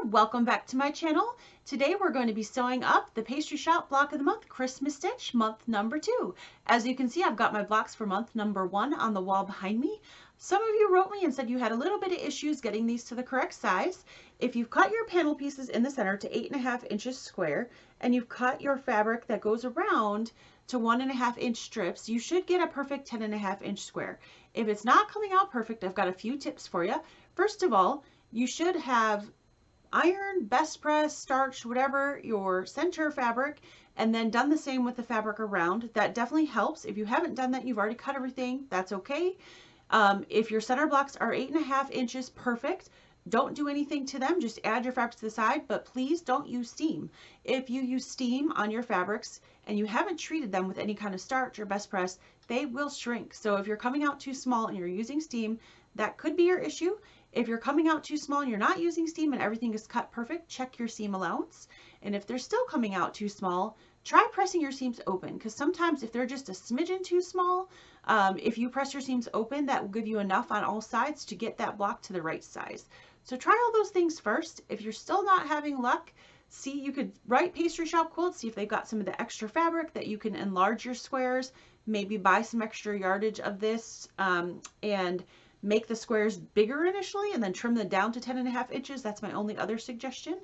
welcome back to my channel. Today we're going to be sewing up the Pastry Shop Block of the Month Christmas Stitch, month number 2. As you can see, I've got my blocks for month number 1 on the wall behind me. Some of you wrote me and said you had a little bit of issues getting these to the correct size. If you've cut your panel pieces in the center to 8.5 inches square, and you've cut your fabric that goes around to 1.5 inch strips, you should get a perfect 10.5 inch square. If it's not coming out perfect, I've got a few tips for you. First of all, you should have iron, best press, starch, whatever your center fabric, and then done the same with the fabric around. That definitely helps. If you haven't done that, you've already cut everything, that's okay. If your center blocks are 8.5 inches perfect, don't do anything to them, just add your fabric to the side, but please don't use steam. If you use steam on your fabrics and you haven't treated them with any kind of starch or best press, they will shrink. So if you're coming out too small and you're using steam, that could be your issue. If you're coming out too small and you're not using steam and everything is cut perfect, check your seam allowance. And if they're still coming out too small, try pressing your seams open, because sometimes if they're just a smidgen too small, if you press your seams open, that will give you enough on all sides to get that block to the right size. So try all those things first. If you're still not having luck, see, you could write Pastry Shop Quilts, see if they've got some of the extra fabric that you can enlarge your squares, maybe buy some extra yardage of this, and make the squares bigger initially and then trim them down to 10.5 inches. That's my only other suggestion.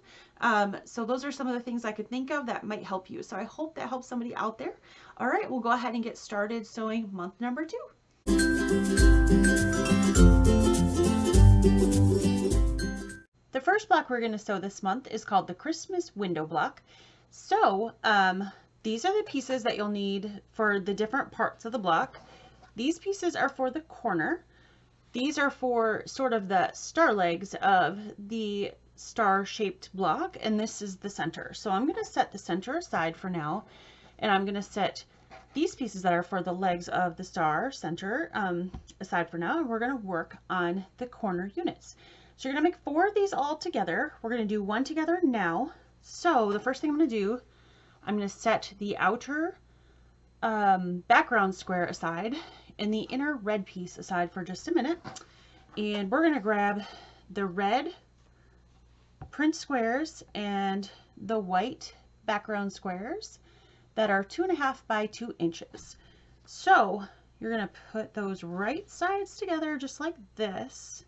So those are some of the things I could think of that might help you. So I hope that helps somebody out there. All right, we'll go ahead and get started sewing month number 2. The first block we're going to sew this month is called the Christmas Window Block. So these are the pieces that you'll need for the different parts of the block. These pieces are for the corner. These are for sort of the star legs of the star-shaped block, and this is the center. So I'm going to set the center aside for now, and I'm going to set these pieces that are for the legs of the star center aside for now, and we're going to work on the corner units. So you're going to make 4 of these all together. We're going to do one together now. So the first thing I'm going to do, I'm going to set the outer background square aside and the inner red piece aside for just a minute, and we're going to grab the red print squares and the white background squares that are 2.5 by 2 inches. So you're going to put those right sides together just like this,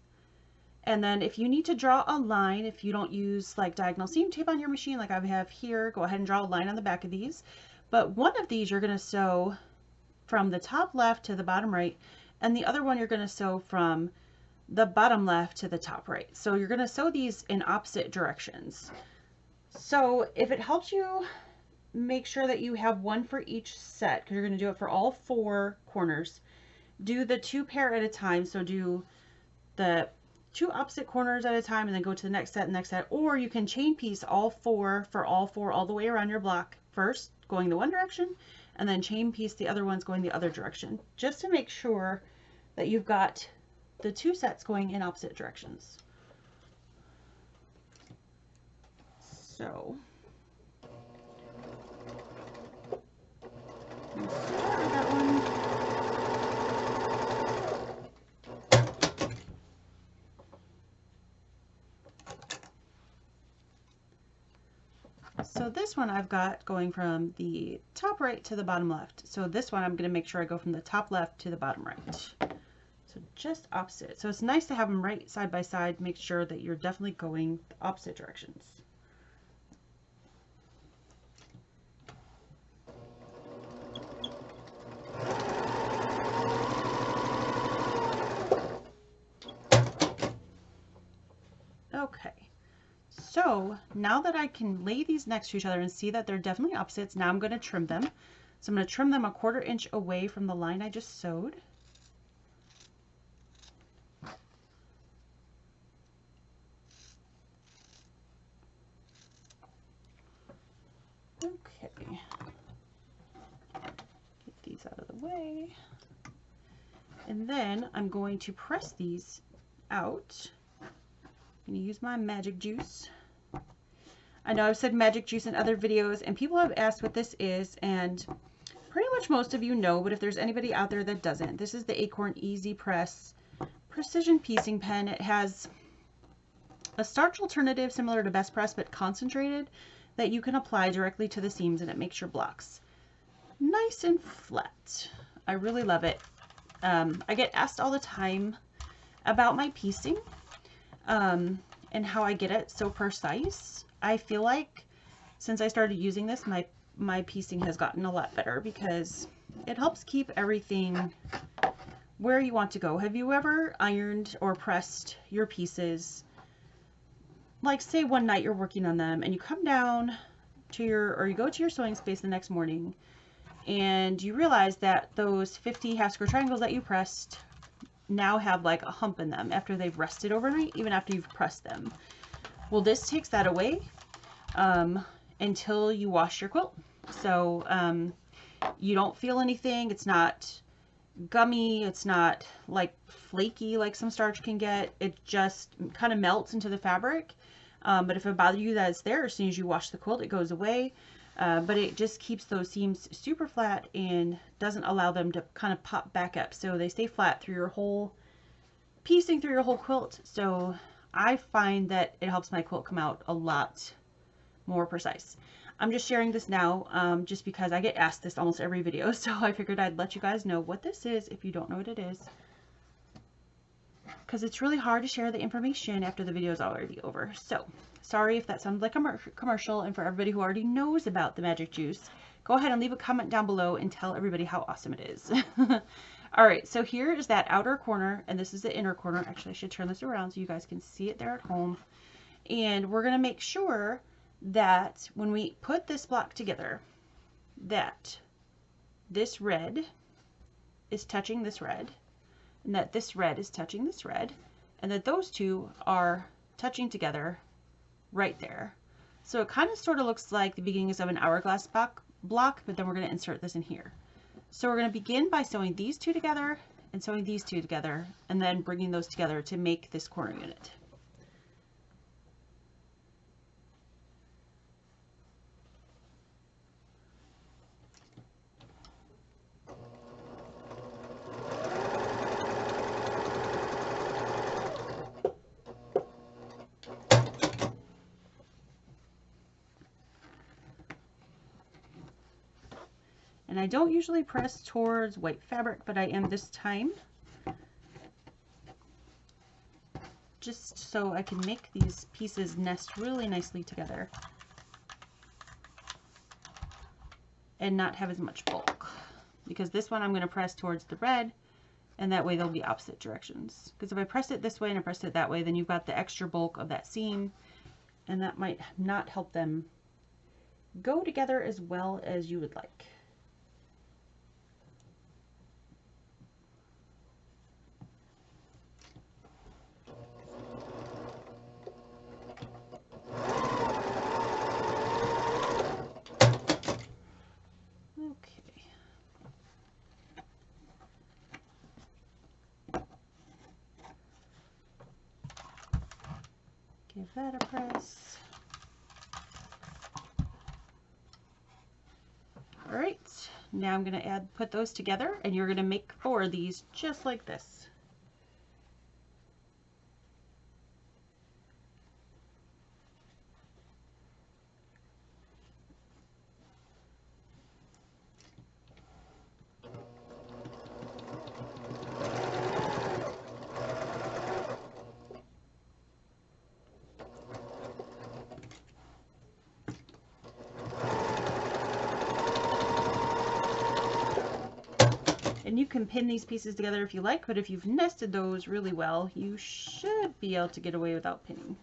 and then if you need to draw a line, if you don't use like diagonal seam tape on your machine like I have here, go ahead and draw a line on the back of these. But one of these you're going to sew from the top left to the bottom right, and the other one you're going to sew from the bottom left to the top right. So you're going to sew these in opposite directions. So if it helps you, make sure that you have one for each set, because you're going to do it for all 4 corners. Do the 2 pair at a time, so do the 2 opposite corners at a time and then go to the next set, or you can chain piece all 4 for all 4 all the way around your block first, going the one direction, and then chain piece the other ones going the other direction, just to make sure that you've got the 2 sets going in opposite directions. So start with that one. So this one I've got going from the top right to the bottom left. So this one I'm going to make sure I go from the top left to the bottom right. So just opposite. So it's nice to have them right side by side. Make sure that you're definitely going the opposite directions. Okay. So now that I can lay these next to each other and see that they're definitely opposites, now I'm going to trim them. So I'm going to trim them 1/4 inch away from the line I just sewed. Okay. Get these out of the way. And then I'm going to press these out. I'm going to use my magic juice. I know I've said magic juice in other videos, and people have asked what this is, and pretty much most of you know, but if there's anybody out there that doesn't, this is the Acorn Easy Press Precision Piecing Pen. It has a starch alternative similar to Best Press but concentrated that you can apply directly to the seams, and it makes your blocks nice and flat. I really love it. I get asked all the time about my piecing and how I get it so precise. I feel like since I started using this, my piecing has gotten a lot better because it helps keep everything where you want to go. Have you ever ironed or pressed your pieces? Like say one night you're working on them and you come down to you go to your sewing space the next morning and you realize that those 50 half square triangles that you pressed now have like a hump in them after they've rested overnight, even after you've pressed them. Well, this takes that away until you wash your quilt. So you don't feel anything. It's not gummy. It's not like flaky like some starch can get. It just kind of melts into the fabric. But if it bothers you that it's there, as soon as you wash the quilt, it goes away. But it just keeps those seams super flat and doesn't allow them to kind of pop back up. So they stay flat through your whole piecing, through your whole quilt. So I find that it helps my quilt come out a lot more precise. I'm just sharing this now just because I get asked this almost every video. So I figured I'd let you guys know what this is if you don't know what it is. Because it's really hard to share the information after the video is already over. So, sorry if that sounds like a commercial, and for everybody who already knows about the magic juice, go ahead and leave a comment down below and tell everybody how awesome it is. Alright, so here is that outer corner, and this is the inner corner. Actually, I should turn this around so you guys can see it there at home. And we're going to make sure that when we put this block together, that this red is touching this red, and that this red is touching this red, and that those two are touching together right there. So it kind of sort of looks like the beginnings of an hourglass block, but then we're going to insert this in here. So we're going to begin by sewing these two together and sewing these two together, and then bringing those together to make this corner unit. And I don't usually press towards white fabric, but I am this time, just so I can make these pieces nest really nicely together and not have as much bulk. Because this one I'm going to press towards the red, and that way they'll be opposite directions. Because if I press it this way and I press it that way, then you've got the extra bulk of that seam, and that might not help them go together as well as you would like. Give that a press. All right, now I'm going to put those together, and you're going to make 4 of these just like this. And you can pin these pieces together if you like, but if you've nested those really well, you should be able to get away without pinning.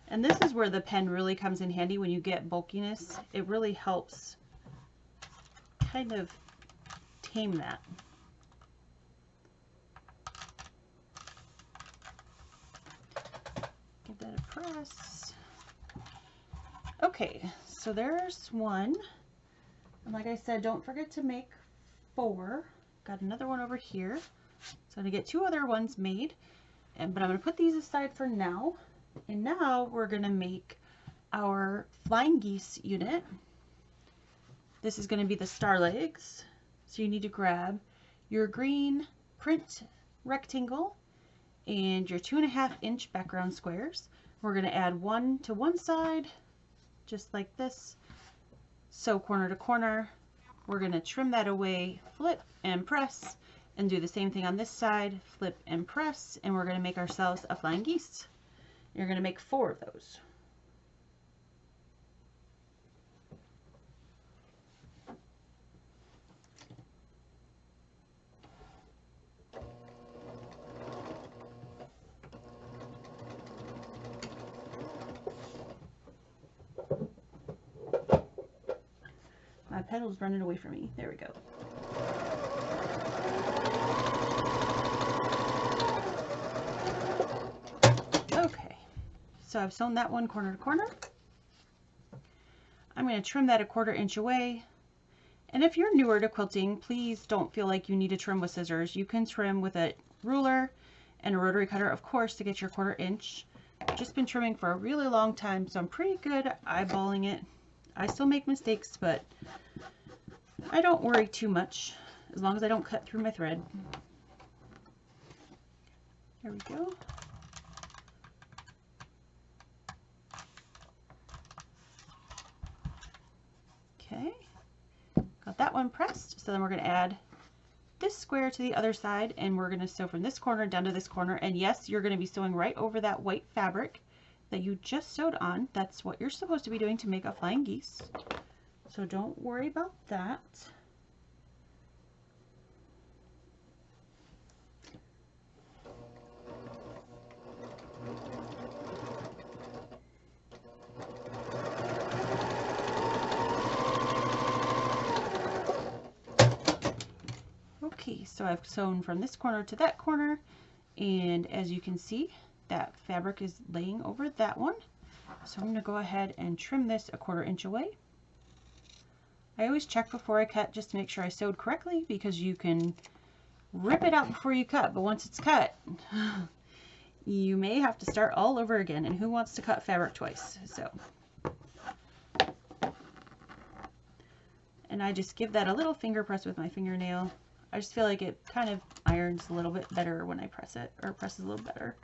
And this is where the pen really comes in handy when you get bulkiness. It really helps kind of tame that. Give that a press. Okay, so there's one. And like I said, don't forget to make 4. Got another one over here. So I'm going to get 2 other ones made. But I'm going to put these aside for now. And now we're going to make our flying geese unit. This is going to be the star legs. So you need to grab your green print rectangle and your 2.5-inch background squares. We're going to add one to one side, just like this. Sew corner to corner. We're going to trim that away, flip and press, and do the same thing on this side, flip and press, and we're going to make ourselves a flying geese. You're going to make 4 of those. My pedal's running away from me. There we go. Okay, so I've sewn that one corner to corner. I'm going to trim that 1/4 inch away. And if you're newer to quilting, please don't feel like you need to trim with scissors. You can trim with a ruler and a rotary cutter, of course, to get your 1/4 inch. I've just been trimming for a really long time, so I'm pretty good at eyeballing it. I still make mistakes, but I don't worry too much as long as I don't cut through my thread. There we go. Okay, got that one pressed. So then we're going to add this square to the other side, and we're going to sew from this corner down to this corner. And yes, you're going to be sewing right over that white fabric that you just sewed on. That's what you're supposed to be doing to make a flying geese. So don't worry about that. Okay, so I've sewn from this corner to that corner, and as you can see, that fabric is laying over that one. So I'm going to go ahead and trim this 1/4 inch away. I always check before I cut just to make sure I sewed correctly, because you can rip it out before you cut, but once it's cut, you may have to start all over again, and who wants to cut fabric twice? So, and I just give that a little finger press with my fingernail. I just feel like it kind of irons a little bit better when I press it, or presses a little better.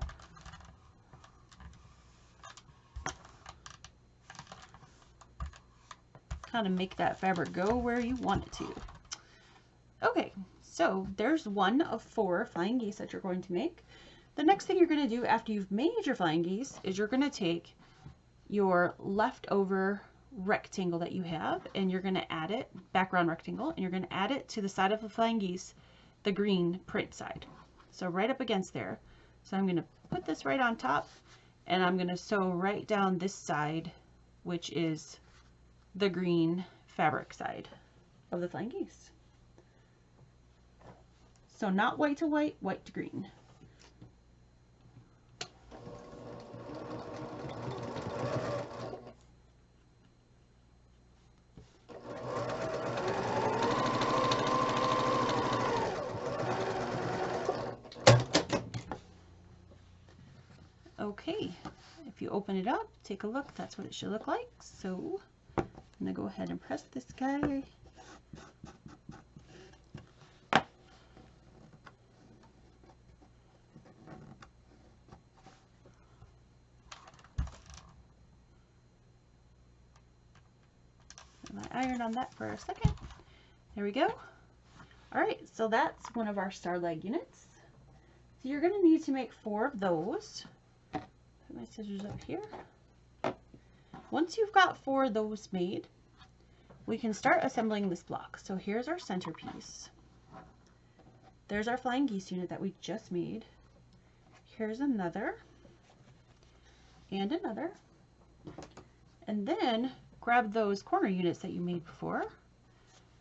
Kind of make that fabric go where you want it to. Okay, so there's one of 4 flying geese that you're going to make. The next thing you're going to do after you've made your flying geese is you're going to take your leftover rectangle that you have, and you're going to add it, background rectangle, and you're going to add it to the side of the flying geese, the green print side. So right up against there. So I'm going to put this right on top, and I'm going to sew right down this side, which is the green fabric side of the flying geese. So not white to white, white to green. Okay, if you open it up, take a look, that's what it should look like. So I'm going to go ahead and press this guy. Put my iron on that for a second. There we go. Alright, so that's one of our star leg units. So you're going to need to make 4 of those. Put my scissors up here. Once you've got 4 of those made, we can start assembling this block. So here's our centerpiece. There's our flying geese unit that we just made. Here's another, and another. And then grab those corner units that you made before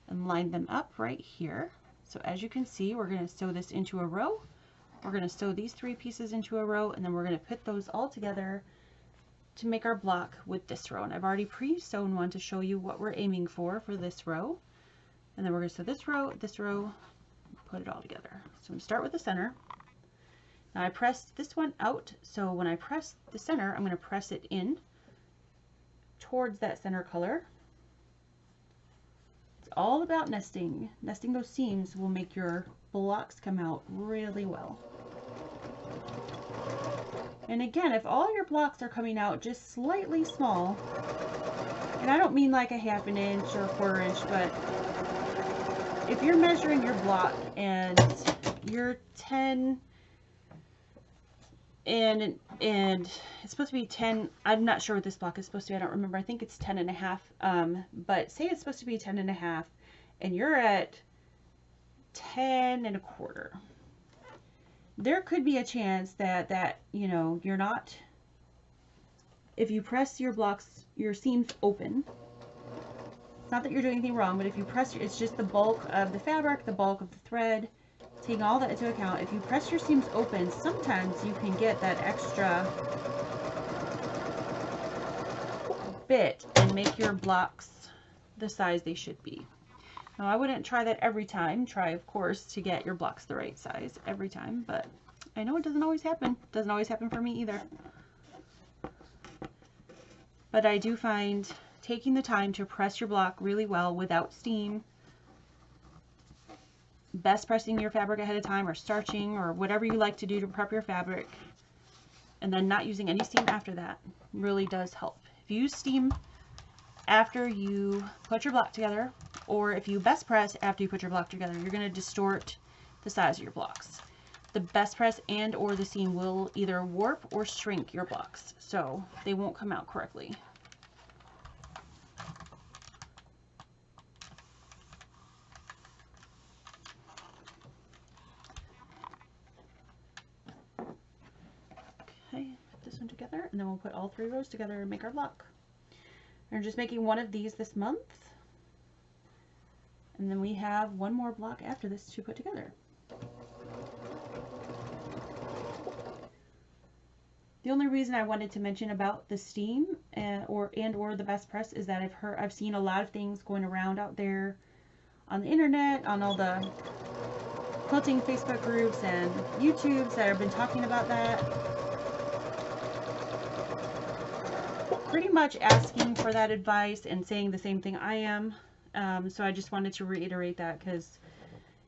and line them up right here. So as you can see, we're going to sew this into a row. We're going to sew these 3 pieces into a row, and then we're going to put those all together to make our block with this row. And I've already pre-sewn one to show you what we're aiming for this row. And then we're going to sew this row, put it all together. So I'm going to start with the center. Now I pressed this one out, so when I press the center, I'm going to press it in towards that center color. It's all about nesting. Nesting those seams will make your blocks come out really well. And again, if all your blocks are coming out just slightly small, and I don't mean like a ½ inch or a 1/4 inch, but if you're measuring your block and you're 10 and it's supposed to be 10, I'm not sure what this block is supposed to be, I don't remember, I think it's 10.5, but say it's supposed to be 10.5 and you're at 10.25, there could be a chance that you know, you're not, if you press your blocks, your seams open, it's not that you're doing anything wrong, but if you press, it's just the bulk of the fabric, the bulk of the thread, taking all that into account. If you press your seams open, sometimes you can get that extra bit and make your blocks the size they should be. Now I wouldn't try that every time. Try, of course, to get your blocks the right size every time, but I know it doesn't always happen. It doesn't always happen for me either. But I do find taking the time to press your block really well without steam, best pressing your fabric ahead of time or starching or whatever you like to do to prep your fabric, and then not using any steam after that really does help. If you use steam after you put your block together, or if you best press after you put your block together, you're going to distort the size of your blocks. The best press and or the seam will either warp or shrink your blocks, so they won't come out correctly. Okay, put this one together, and then we'll put all 3 rows together and make our block. We're just making one of these this month, and then we have one more block after this to put together. The only reason I wanted to mention about the steam or the best press is that I've seen a lot of things going around out there on the internet, on all the quilting Facebook groups and YouTubes that have been talking about that. Pretty much asking for that advice and saying the same thing I am. So I just wanted to reiterate that because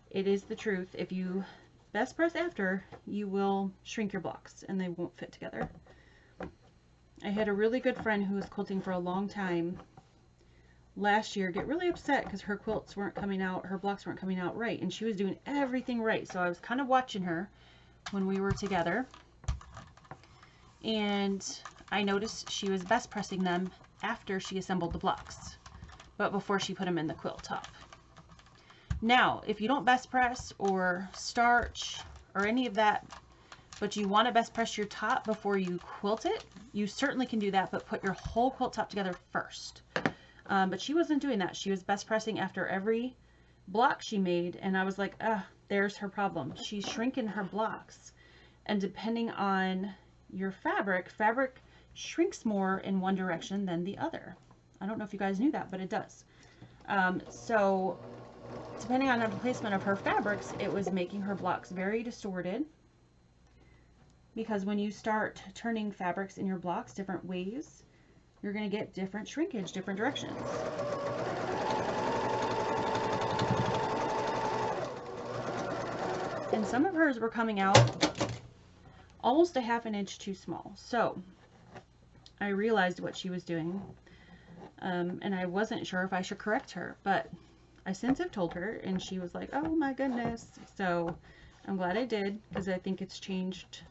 it is the truth. If you best press after, you will shrink your blocks and they won't fit together. I had a really good friend who was quilting for a long time last year get really upset because her quilts weren't coming out, her blocks weren't coming out right, and she was doing everything right. So I was kind of watching her when we were together, and I noticed she was best pressing them after she assembled the blocks, but before she put them in the quilt top. Now, if you don't best press or starch or any of that, but you want to best press your top before you quilt it, you certainly can do that, but put your whole quilt top together first. But she wasn't doing that. She was best pressing after every block she made, and I was like, there's her problem. She's shrinking her blocks. And depending on your fabric shrinks more in one direction than the other. I don't know if you guys knew that, but it does. So depending on the placement of her fabrics, it was making her blocks very distorted, because when you start turning fabrics in your blocks different ways, you're going to get different shrinkage, different directions. And some of hers were coming out almost a ½ inch too small. So I realized what she was doing, and I wasn't sure if I should correct her, but I since have told her, and she was like, oh my goodness. So I'm glad I did, because I think it's changed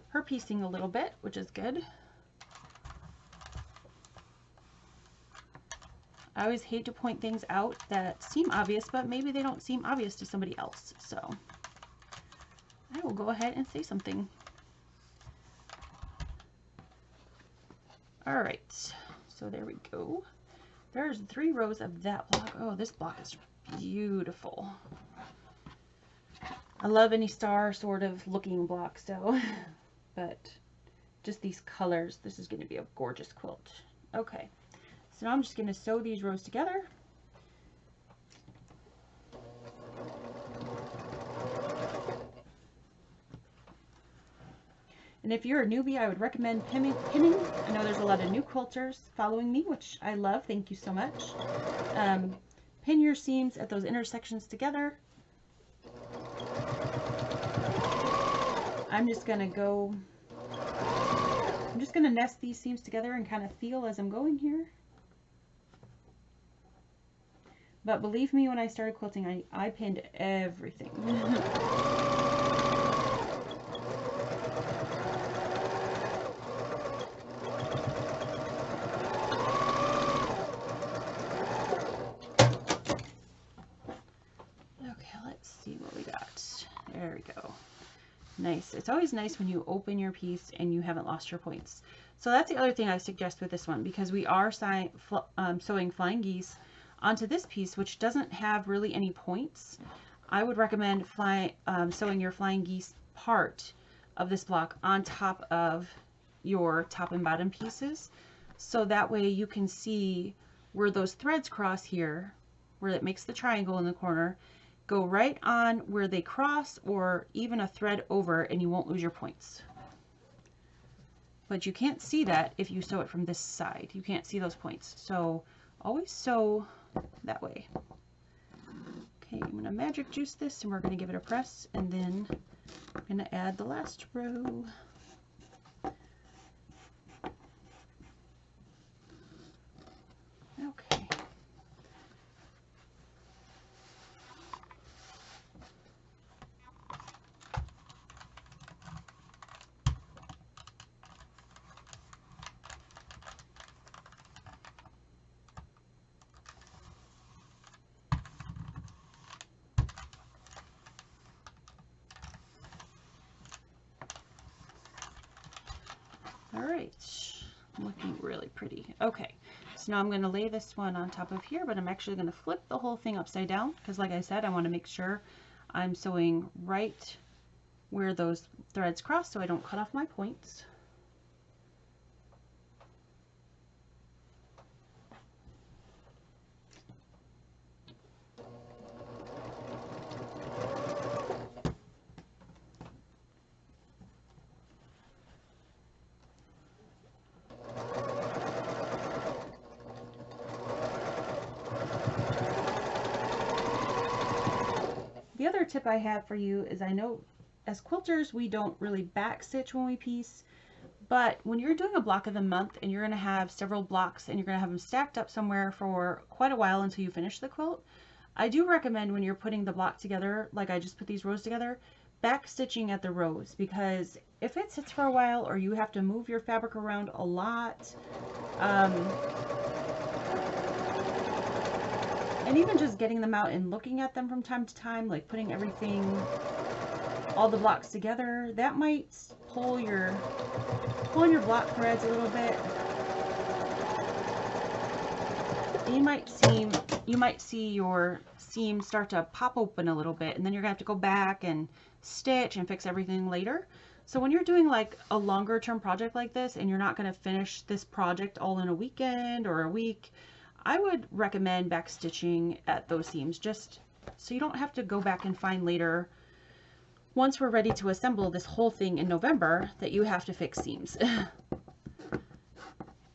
her piecing a little bit, which is good. I always hate to point things out that seem obvious, but maybe they don't seem obvious to somebody else. So I will go ahead and say something. All right, so there we go. There's 3 rows of that block. Oh, this block is beautiful. I love any star sort of looking block, so, but just these colors, this is going to be a gorgeous quilt. Okay, so now I'm just going to sew these rows together. And if you're a newbie, I would recommend pinning. I know there's a lot of new quilters following me, which I love. Thank you so much. Pin your seams at those intersections together. I'm just going to nest these seams together and kind of feel as I'm going here. But believe me, when I started quilting, I pinned everything. Okay, let's see what we got. There we go. Nice. It's always nice when you open your piece and you haven't lost your points. So that's the other thing I suggest with this one, because we are sewing flying geese onto this piece, which doesn't have really any points. I would recommend sewing your flying geese part of this block on top of your top and bottom pieces, so that way you can see where those threads cross here, where it makes the triangle in the corner. Go right on where they cross, or even a thread over, and you won't lose your points. But you can't see that if you sew it from this side. You can't see those points. So always sew that way. Okay, I'm going to magic juice this, and we're going to give it a press, and then I'm going to add the last row. Okay. All right, looking really pretty. Okay, so now I'm going to lay this one on top of here, but I'm actually going to flip the whole thing upside down, because like I said, I want to make sure I'm sewing right where those threads cross so I don't cut off my points. The other tip I have for you is, I know as quilters we don't really back stitch when we piece, but when you're doing a block of the month and you're going to have several blocks and you're going to have them stacked up somewhere for quite a while until you finish the quilt, I do recommend when you're putting the block together, like I just put these rows together, back stitching at the rows, because if it sits for a while or you have to move your fabric around a lot, and even just getting them out and looking at them from time to time, like putting everything, all the blocks together, that might pull your block threads a little bit. You might see your seam start to pop open a little bit, and then you're gonna have to go back and stitch and fix everything later. So when you're doing like a longer term project like this, and you're not gonna finish this project all in a weekend or a week, I would recommend back stitching at those seams, just so you don't have to go back and find later, once we're ready to assemble this whole thing in November, that you have to fix seams.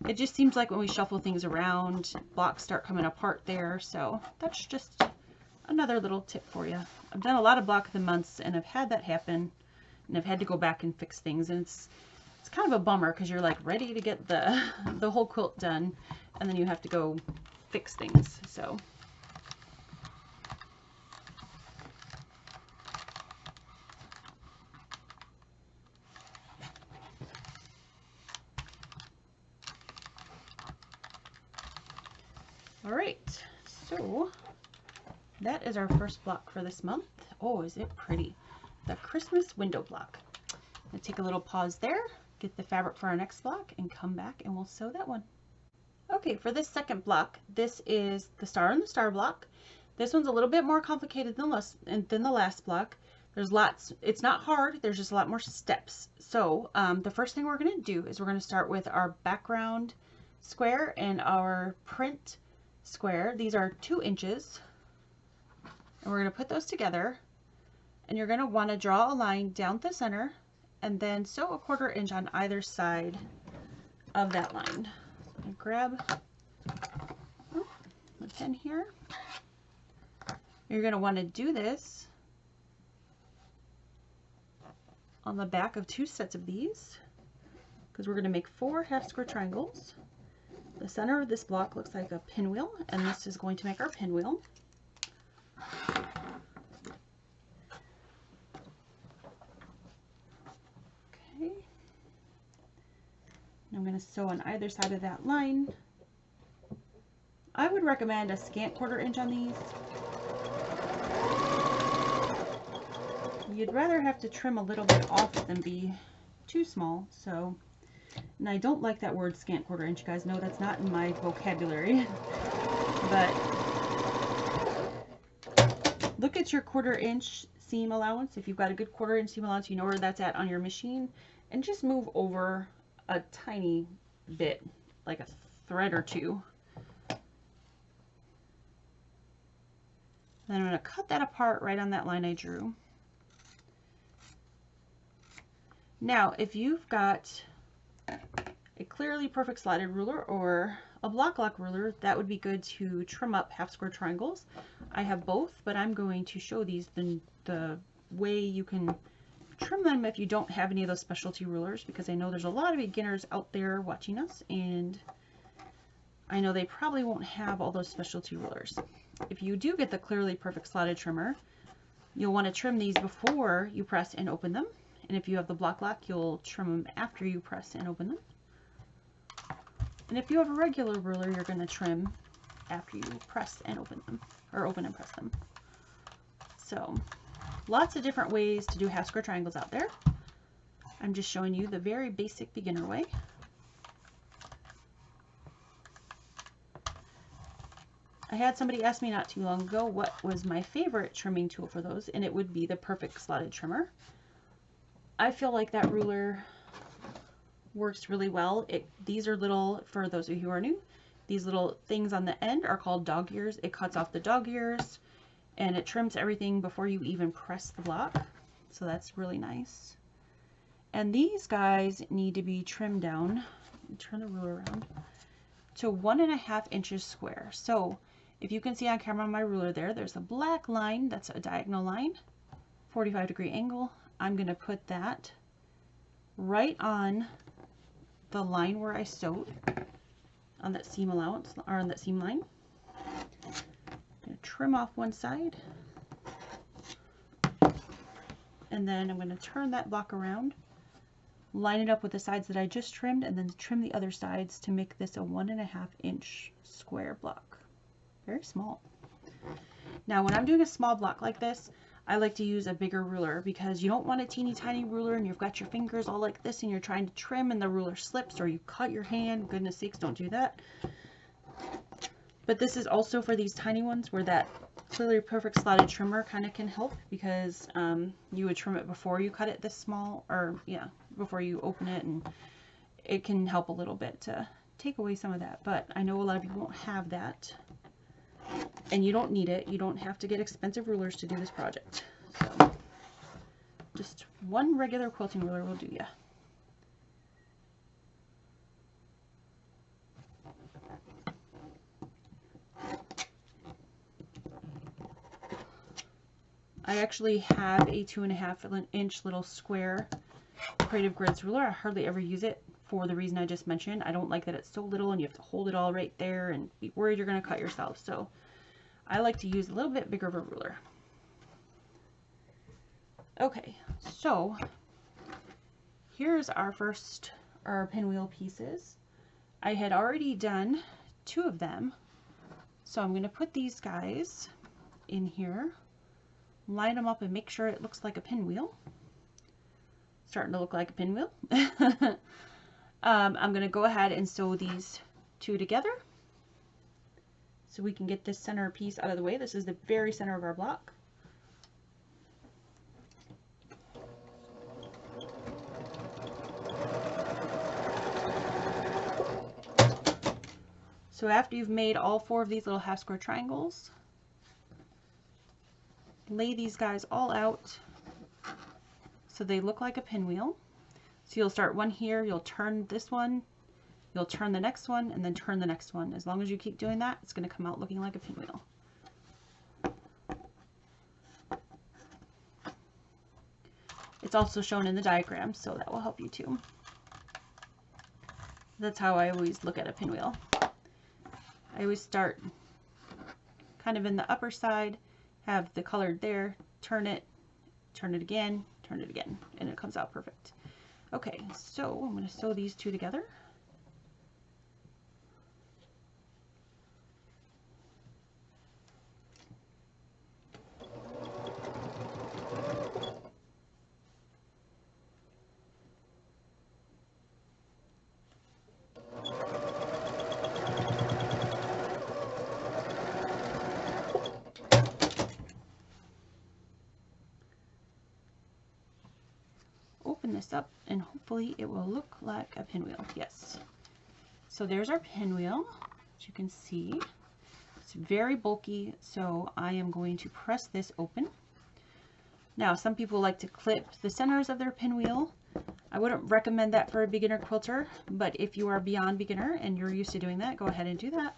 It just seems like when we shuffle things around, blocks start coming apart there. So that's just another little tip for you. I've done a lot of block of the months and I've had that happen, and I've had to go back and fix things, and it's kind of a bummer, because you're like ready to get the whole quilt done, and then you have to go fix things. So all right, so that is our first block for this month. Oh, is it pretty? The Christmas window block. I'm gonna take a little pause there, get the fabric for our next block, and come back and we'll sew that one. Okay, for this second block, this is the Star and the Star block. This one's a little bit more complicated than the last block. There's lots, it's not hard, there's just a lot more steps. So the first thing we're going to do is we're going to start with our background square and our print square. These are 2 inches, and we're going to put those together, and you're going to want to draw a line down the center and then sew a 1/4 inch on either side of that line. So I grab the pin here. You're going to want to do this on the back of 2 sets of these, because we're going to make 4 half square triangles. The center of this block looks like a pinwheel, and this is going to make our pinwheel. Okay. I'm going to sew on either side of that line. I would recommend a scant 1/4 inch on these. You'd rather have to trim a little bit off than be too small. So, and I don't like that word scant 1/4 inch. You guys know that's not in my vocabulary. But look at your 1/4 inch seam allowance. If you've got a good 1/4 inch seam allowance, you know where that's at on your machine, and just move over a tiny bit, like a thread or 2. Then I'm going to cut that apart right on that line I drew. Now, if you've got a clearly perfect slotted ruler or a block lock ruler, that would be good to trim up half square triangles. I have both, but I'm going to show these the way you can trim them if you don't have any of those specialty rulers, because I know there's a lot of beginners out there watching us, and I know they probably won't have all those specialty rulers. If you do get the clearly perfect slotted trimmer, you'll want to trim these before you press and open them. And if you have the block lock, you'll trim them after you press and open them. And if you have a regular ruler, you're going to trim after you press and open them, or open and press them. So, lots of different ways to do half square triangles out there. I'm just showing you the very basic beginner way. I had somebody ask me not too long ago what was my favorite trimming tool for those, and it would be the perfect slotted trimmer. I feel like that ruler works really well. These are little, for those of you who are new, these little things on the end are called dog ears. It cuts off the dog ears and it trims everything before you even press the block. So that's really nice. And these guys need to be trimmed down, turn the ruler around, to 1.5 inches square. So if you can see on camera on my ruler there's a black line, that's a diagonal line, 45-degree angle. I'm going to put that right on the line where I sewed, on that seam allowance, or on that seam line. I'm going to trim off one side, and then I'm going to turn that block around, line it up with the sides that I just trimmed, and then trim the other sides to make this a 1.5 inch square block. Very small. Now when I'm doing a small block like this, I like to use a bigger ruler, because you don't want a teeny tiny ruler and you've got your fingers all like this and you're trying to trim and the ruler slips or you cut your hand. Goodness sakes, don't do that. But this is also for these tiny ones where that clearly perfect slotted trimmer kind of can help, because you would trim it before you cut it this small, or yeah, before you open it, and it can help a little bit to take away some of that. But I know a lot of you won't have that. And you don't need it. You don't have to get expensive rulers to do this project. So just one regular quilting ruler will do ya. I actually have a 2.5 inch little square Creative Grids ruler. I hardly ever use it for the reason I just mentioned. I don't like that it's so little and you have to hold it all right there and be worried you're going to cut yourself. So I like to use a little bit bigger of a ruler. Okay, so here's our pinwheel pieces. I had already done 2 of them, so I'm going to put these guys in here, line them up and make sure it looks like a pinwheel. Starting to look like a pinwheel. I'm going to go ahead and sew these 2 together so we can get this center piece out of the way. This is the very center of our block. So after you've made all 4 of these little half square triangles, lay these guys all out so they look like a pinwheel. So you'll start one here, you'll turn this one, you'll turn the next one, and then turn the next one. As long as you keep doing that, it's going to come out looking like a pinwheel. It's also shown in the diagram, so that will help you too. That's how I always look at a pinwheel. I always start kind of in the upper side, have the colored there, turn it again, and it comes out perfect. Okay, so I'm going to sew these two together. Open this up and hopefully it will look like a pinwheel. Yes. So there's our pinwheel. As you can see, it's very bulky, so I am going to press this open. Now, some people like to clip the centers of their pinwheel. I wouldn't recommend that for a beginner quilter, but if you are beyond beginner and you're used to doing that, go ahead and do that.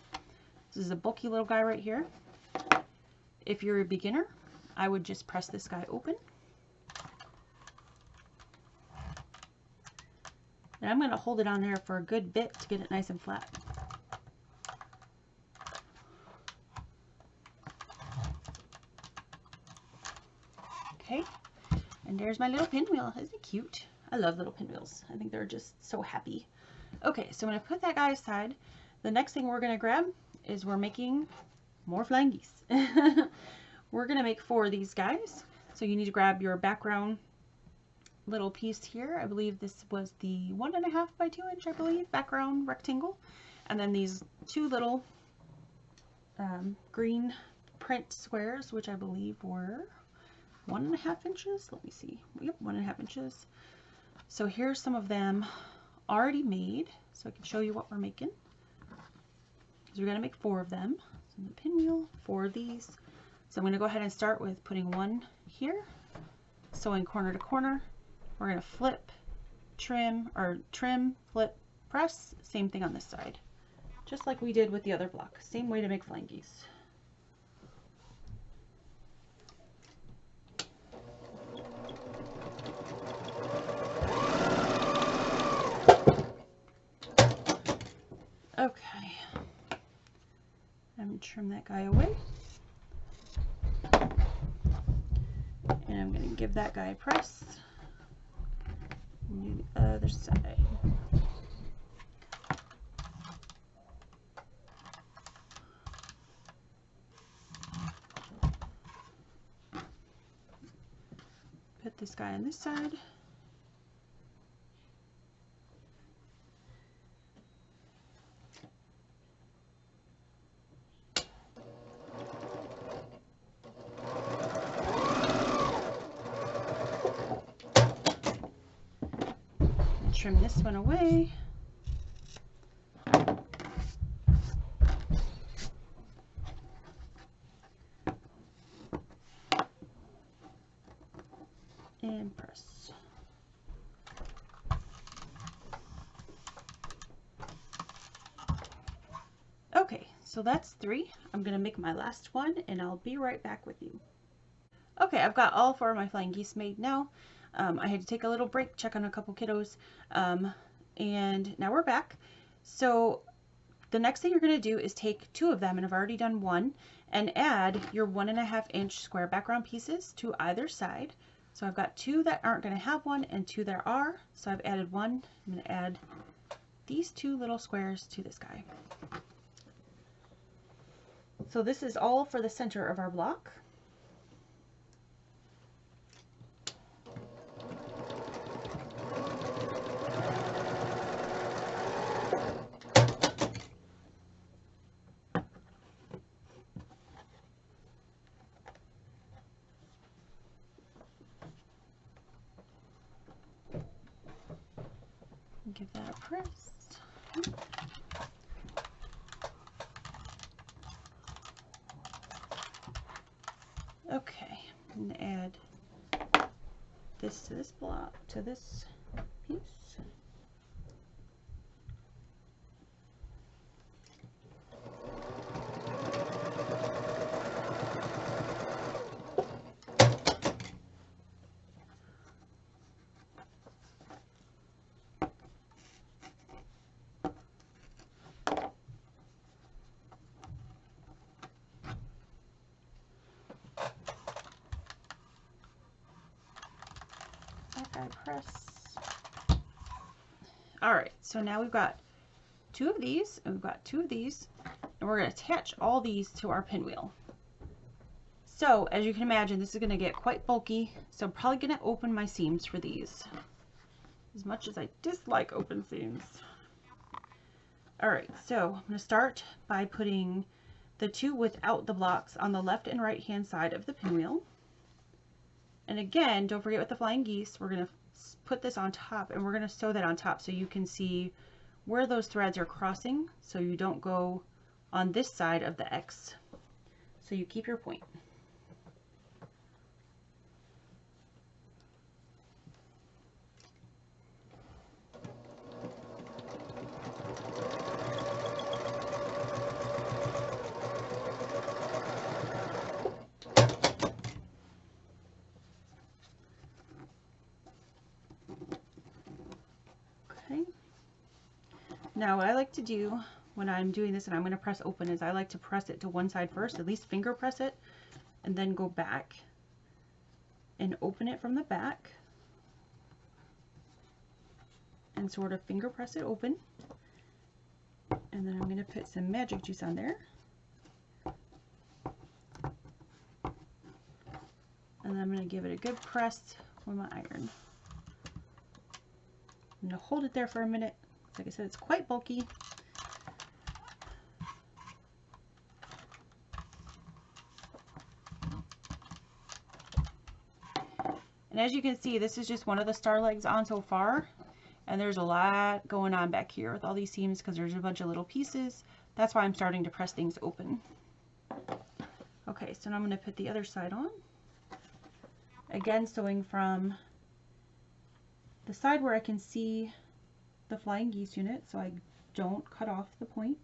This is a bulky little guy right here. If you're a beginner, I would just press this guy open. And I'm going to hold it on there for a good bit to get it nice and flat. Okay, and there's my little pinwheel. Isn't it cute? I love little pinwheels. I think they're just so happy. Okay, so I'm going to put that guy aside. The next thing we're going to grab is we're making more flying geese. We're going to make 4 of these guys. So you need to grab your background little piece here. I believe this was the 1.5 by 2 inch, I believe, background rectangle. And then these 2 little green print squares, which I believe were 1.5 inches. Let me see. Yep, 1.5 inches. So here's some of them already made, so I can show you what we're making. So we're going to make 4 of them. So the pinwheel, 4 of these. So I'm going to go ahead and start with putting 1 here, sewing corner to corner. We're going to flip, trim, flip, press. Same thing on this side, just like we did with the other block. Same way to make flying geese. Okay, I'm going to trim that guy away. And I'm going to give that guy a press. And do the other side. Put this guy on this side. Trim this one away. And press. Okay, so that's 3. I'm going to make my last one and I'll be right back with you. Okay, I've got all 4 of my flying geese made now. I had to take a little break, check on a couple kiddos, and now we're back. So the next thing you're going to do is take 2 of them, and I've already done 1, and add your 1.5 inch square background pieces to either side. So I've got 2 that aren't going to have one and 2 that are. So I've added 1. I'm going to add these 2 little squares to this guy. So this is all for the center of our block. Give that a press. Okay, I'm going to add this to this block, to this piece. I press. All right, so now we've got 2 of these, and we've got 2 of these, and we're going to attach all these to our pinwheel. So as you can imagine, this is going to get quite bulky, so I'm probably going to open my seams for these, as much as I dislike open seams. All right, so I'm going to start by putting the 2 without the blocks on the left and right hand side of the pinwheel. And again, don't forget with the flying geese, we're going to put this on top, and we're going to sew that on top so you can see where those threads are crossing, so you don't go on this side of the X. So you keep your point. Now what I like to do when I'm doing this and I'm going to press open is I like to press it to one side first, at least finger press it, and then go back and open it from the back and sort of finger press it open. And then I'm going to put some magic juice on there. And then I'm going to give it a good press with my iron. I'm going to hold it there for a minute. Like I said, it's quite bulky. And as you can see, this is just one of the star legs on so far. And there's a lot going on back here with all these seams because there's a bunch of little pieces. That's why I'm starting to press things open. Okay, so now I'm going to put the other side on. Again, sewing from the side where I can see the flying geese unit, so I don't cut off the point.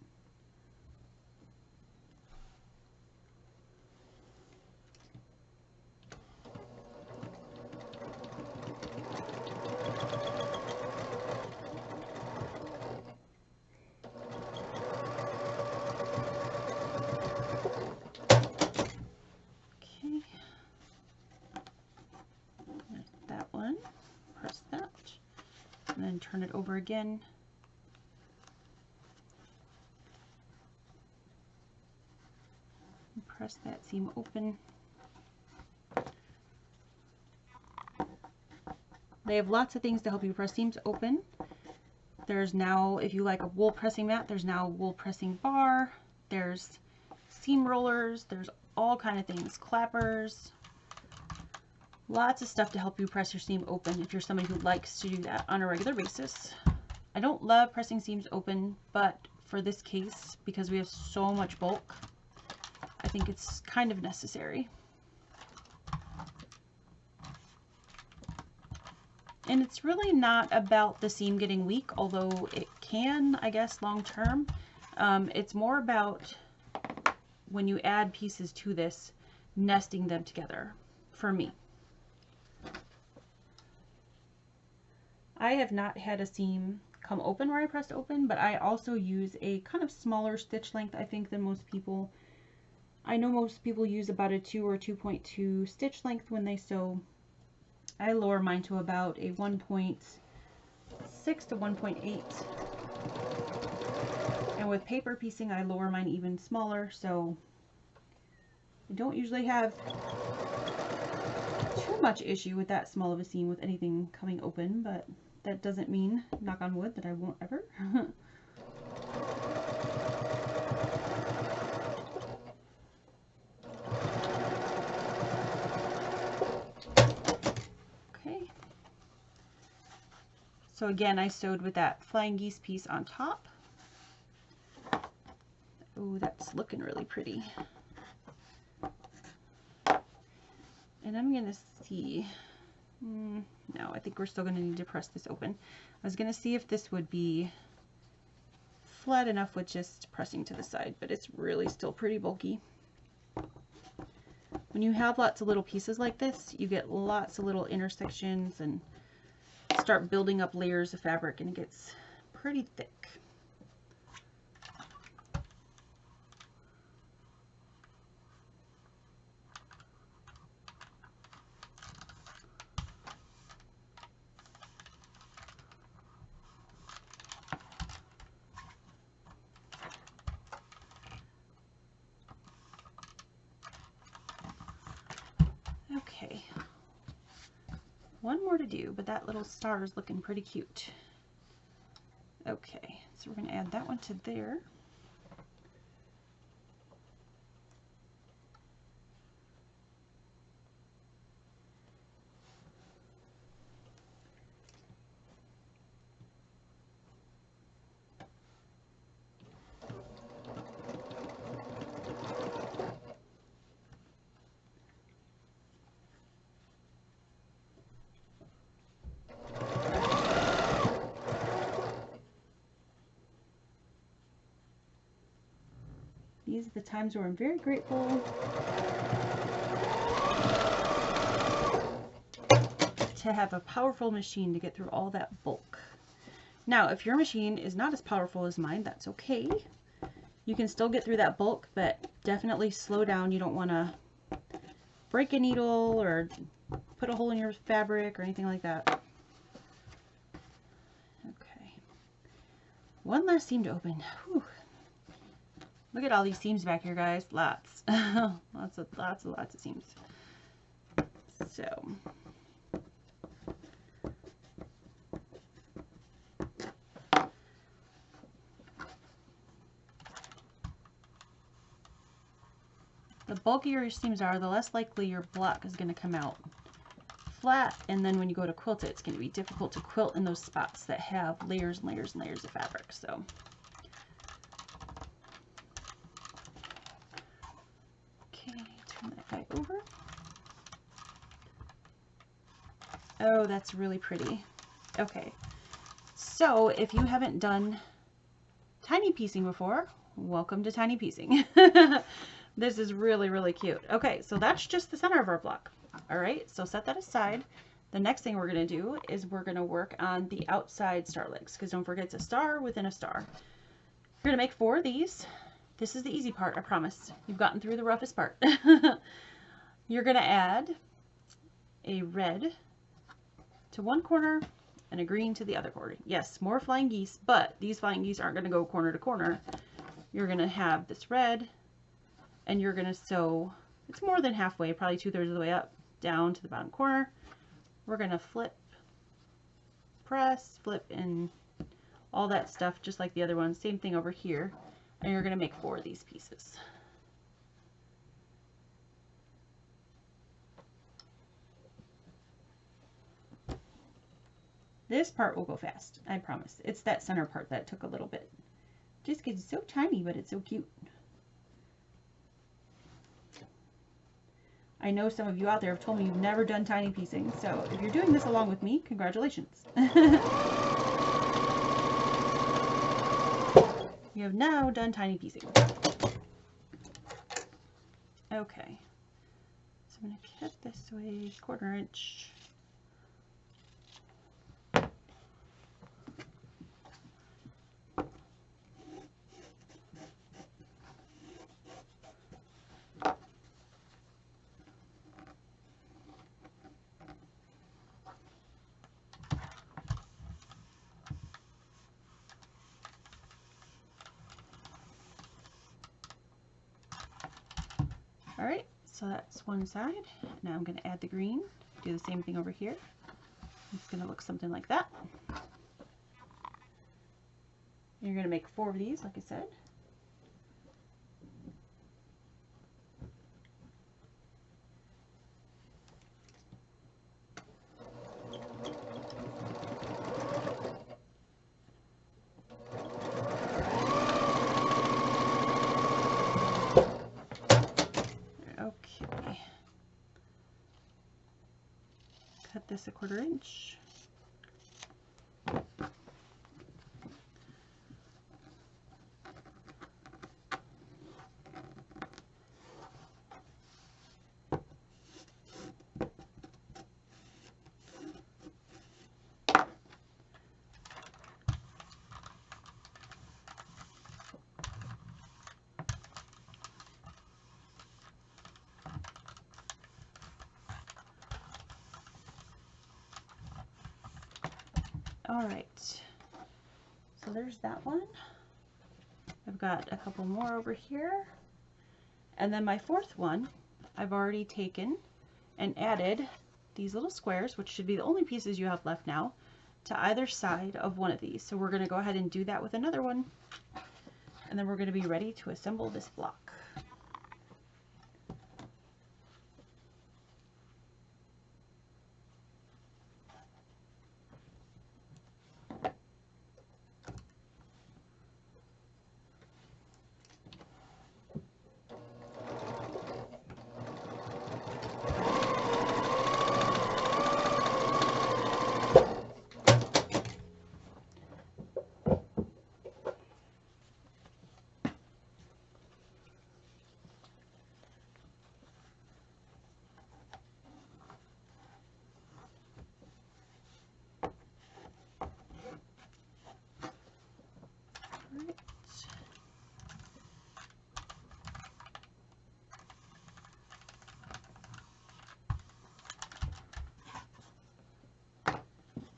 Okay, that one, press that, and then turn it over again. Press that seam open. They have lots of things to help you press seams open. There's now, if you like a wool pressing mat, there's now a wool pressing bar. There's seam rollers. There's all kind of things. Clappers. Lots of stuff to help you press your seam open if you're somebody who likes to do that on a regular basis. I don't love pressing seams open, but for this case, because we have so much bulk, I think it's kind of necessary. And it's really not about the seam getting weak, although it can, I guess, long term. It's more about when you add pieces to this, nesting them together, for me. I have not had a seam come open where I pressed open, but I also use a kind of smaller stitch length, I think, than most people. I know most people use about a 2 or 2.2 stitch length when they sew. I lower mine to about a 1.6 to 1.8. And with paper piecing, I lower mine even smaller, so I don't usually have too much issue with that small of a seam with anything coming open, but that doesn't mean, knock on wood, that I won't ever. So again, I sewed with that flying geese piece on top. Oh, that's looking really pretty. And I'm gonna see, No, I think we're still going to need to press this open. I was going to see if this would be flat enough with just pressing to the side, but it's really still pretty bulky. When you have lots of little pieces like this, you get lots of little intersections and start building up layers of fabric, and it gets pretty thick. Okay, one more to do, but that little star is looking pretty cute. Okay, so we're going to add that one to there. These are the times where I'm very grateful to have a powerful machine to get through all that bulk. Now, if your machine is not as powerful as mine, that's okay. You can still get through that bulk, but definitely slow down. You don't want to break a needle or put a hole in your fabric or anything like that. Okay. One last seam to open. Whew. Look at all these seams back here, guys. Lots. lots of seams. So the bulkier your seams are, the less likely your block is going to come out flat, and then when you go to quilt it, it's going to be difficult to quilt in those spots that have layers and layers and layers of fabric. So turn that guy over. Oh, that's really pretty. Okay, so if you haven't done tiny piecing before, welcome to tiny piecing. This is really, really cute. Okay, so that's just the center of our block. All right, so set that aside. The next thing we're going to do is we're going to work on the outside star legs, because don't forget it's a star within a star. You're going to make 4 of these. This is the easy part, I promise. You've gotten through the roughest part. You're going to add a red to one corner and a green to the other corner. Yes, more flying geese, but these flying geese aren't going to go corner to corner. You're going to have this red, and you're going to sew, it's more than halfway, probably 2/3 of the way up, down to the bottom corner. We're going to flip, press, flip, and all that stuff, just like the other one. Same thing over here. And you're going to make 4 of these pieces. This part will go fast, I promise. It's that center part that took a little bit. Just gets so tiny, but it's so cute. I know some of you out there have told me you've never done tiny piecing, so if you're doing this along with me, congratulations. You have now done tiny piecing. Okay, so I'm going to cut this way 1/4 inch. All right, so that's one side. Now I'm going to add the green. Do the same thing over here. It's going to look something like that. You're going to make 4 of these, like I said. this 1/4 inch. All right, so there's that one. I've got a couple more over here. And then my 4th one, I've already taken and added these little squares, which should be the only pieces you have left now, to either side of one of these. So we're going to go ahead and do that with another one. And then we're going to be ready to assemble this block.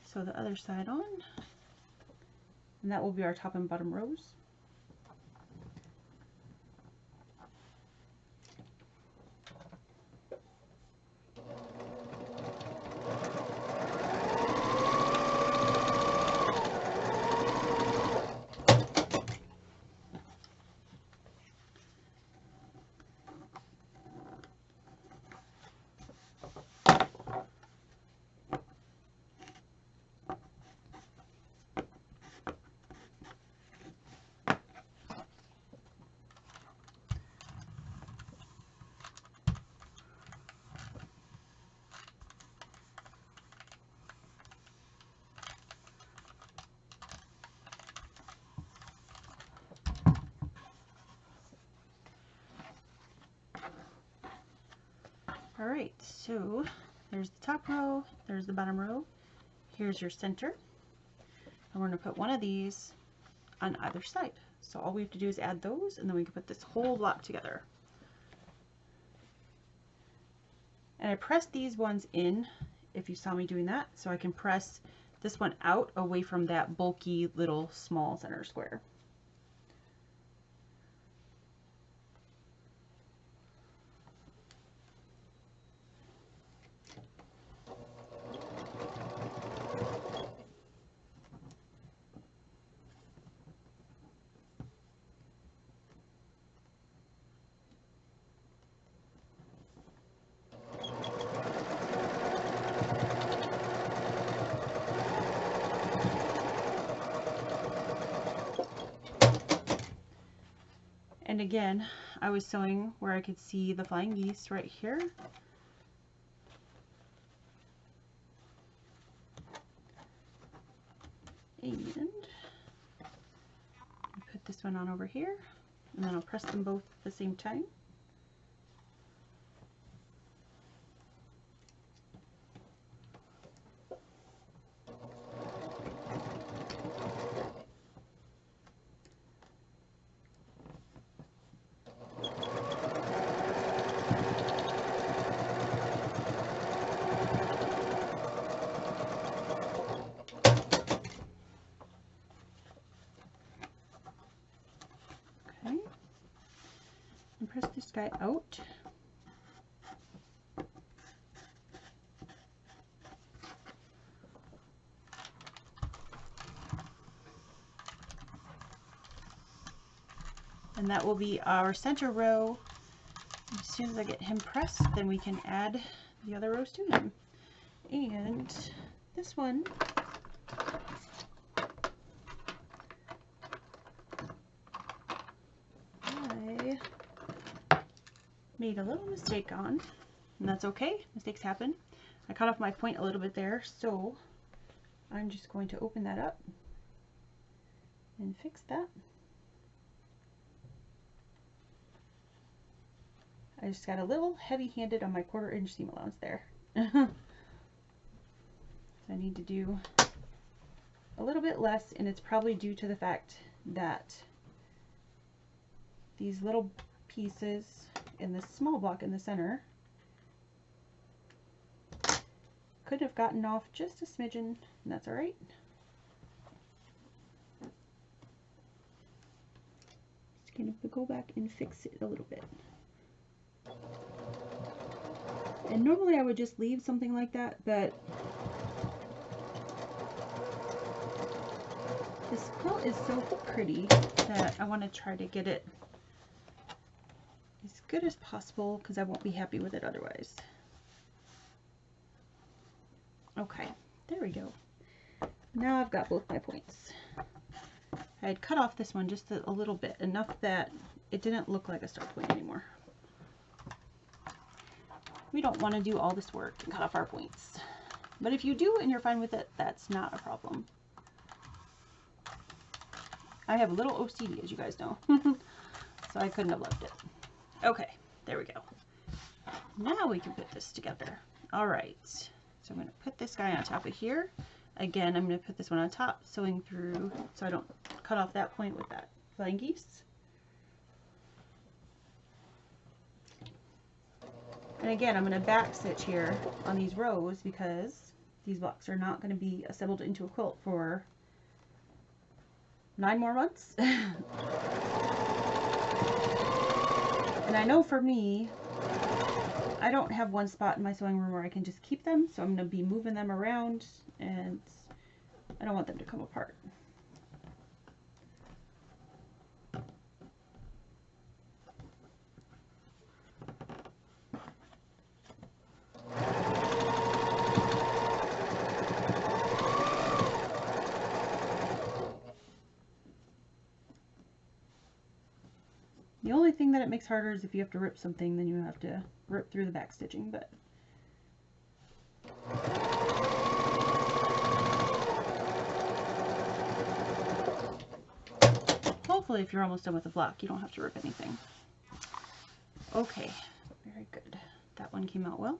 So the other side on, and that will be our top and bottom rows. All right, so there's the top row, there's the bottom row, here's your center, and we're going to put one of these on either side. So all we have to do is add those, and then we can put this whole block together. And I pressed these ones in, if you saw me doing that, so I can press this one out away from that bulky little small center square. And again, I was sewing where I could see the flying geese right here. And put this one on over here, and then I'll press them both at the same time. Press this guy out. And that will be our center row. As soon as I get him pressed, then we can add the other rows to him. And this one, I made a little mistake on, and that's okay, mistakes happen. I cut off my point a little bit there, so I'm just going to open that up and fix that. I just got a little heavy-handed on my 1/4 inch seam allowance there. So I need to do a little bit less, and it's probably due to the fact that these little pieces in this small block in the center could have gotten off just a smidgen, and that's all right. Just gonna go back and fix it a little bit. And normally I would just leave something like that, but this quilt is so pretty that I want to try to get it as good as possible because I won't be happy with it otherwise. Okay, there we go. Now I've got both my points. I had cut off this one just a little bit, enough that it didn't look like a start point anymore. We don't want to do all this work and cut off our points. But if you do and you're fine with it, that's not a problem. I have a little OCD, as you guys know. So I couldn't have left it. Okay, there we go. Now we can put this together. All right, so I'm going to put this guy on top of here. Again, I'm going to put this one on top, sewing through so I don't cut off that point with that blankies. And again, I'm going to back stitch here on these rows because these blocks are not going to be assembled into a quilt for 9 more months. And I know for me, I don't have one spot in my sewing room where I can just keep them, so I'm going to be moving them around, and I don't want them to come apart. The only thing that it makes harder is if you have to rip something, then you have to rip through the back stitching, but hopefully if you're almost done with the block, you don't have to rip anything. Okay, very good. That one came out well.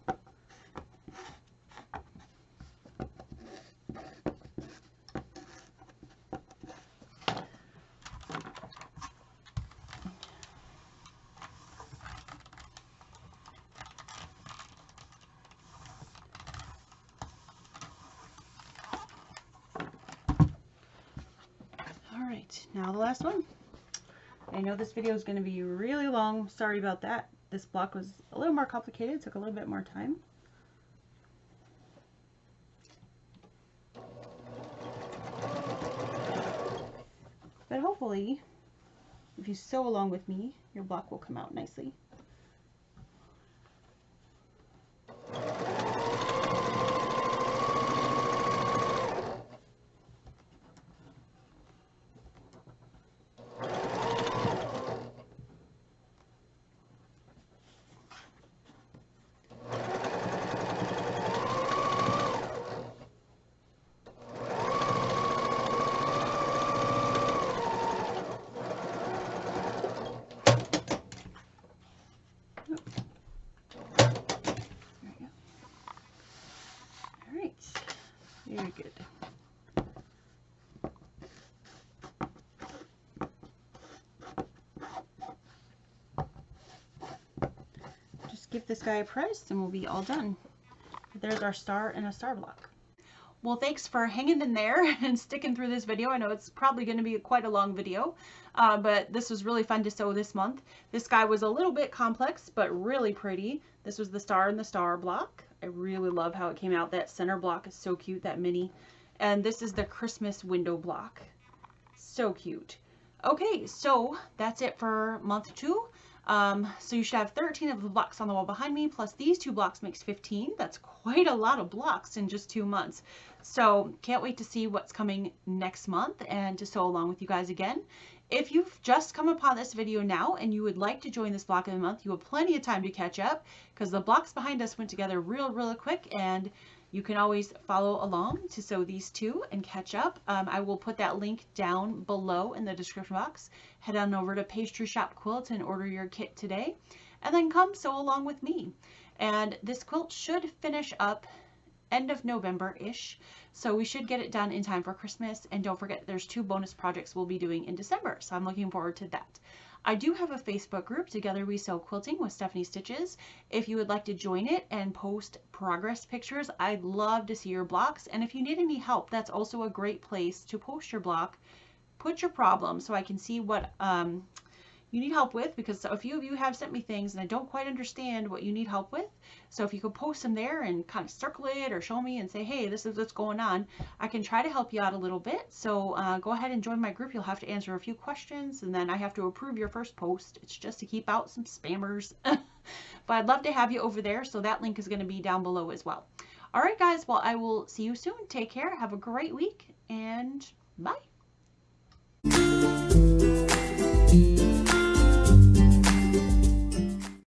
Now the last one. I know this video is going to be really long. Sorry about that. This block was a little more complicated. It took a little bit more time. But hopefully, if you sew along with me, your block will come out nicely. Very good. Just give this guy a press and we'll be all done. There's our star and a star block. Well, thanks for hanging in there and sticking through this video. I know it's probably going to be quite a long video, but this was really fun to sew this month. This guy was a little bit complex, but really pretty. This was the star and the star block. I really love how it came out. That center block is so cute, that mini. And this is the Christmas window block. So cute. Okay, so that's it for month 2. So you should have 13 of the blocks on the wall behind me, plus these 2 blocks makes 15. That's quite a lot of blocks in just 2 months. So can't wait to see what's coming next month and to sew along with you guys again. If you've just come upon this video now and you would like to join this block of the month, you have plenty of time to catch up because the blocks behind us went together real quick, and you can always follow along to sew these two and catch up. I will put that link down below in the description box. Head on over to Pastry Shop Quilt and order your kit today, and then come sew along with me. And this quilt should finish up end of November-ish, so we should get it done in time for Christmas. And don't forget, there's 2 bonus projects we'll be doing in December, so I'm looking forward to that. I do have a Facebook group, Together We Sew Quilting with Stephanie Stitches. If you would like to join it and post progress pictures, I'd love to see your blocks. And if you need any help, that's also a great place to post your block. Put your problem so I can see what you need help with, because a few of you have sent me things and I don't quite understand what you need help with. So if you could post them there and kind of circle it or show me and say, hey, this is what's going on, I can try to help you out a little bit. So go ahead and join my group. You'll have to answer a few questions and then I have to approve your first post. It's just to keep out some spammers. But I'd love to have you over there. So that link is going to be down below as well. All right, guys. Well, I will see you soon. Take care. Have a great week and bye.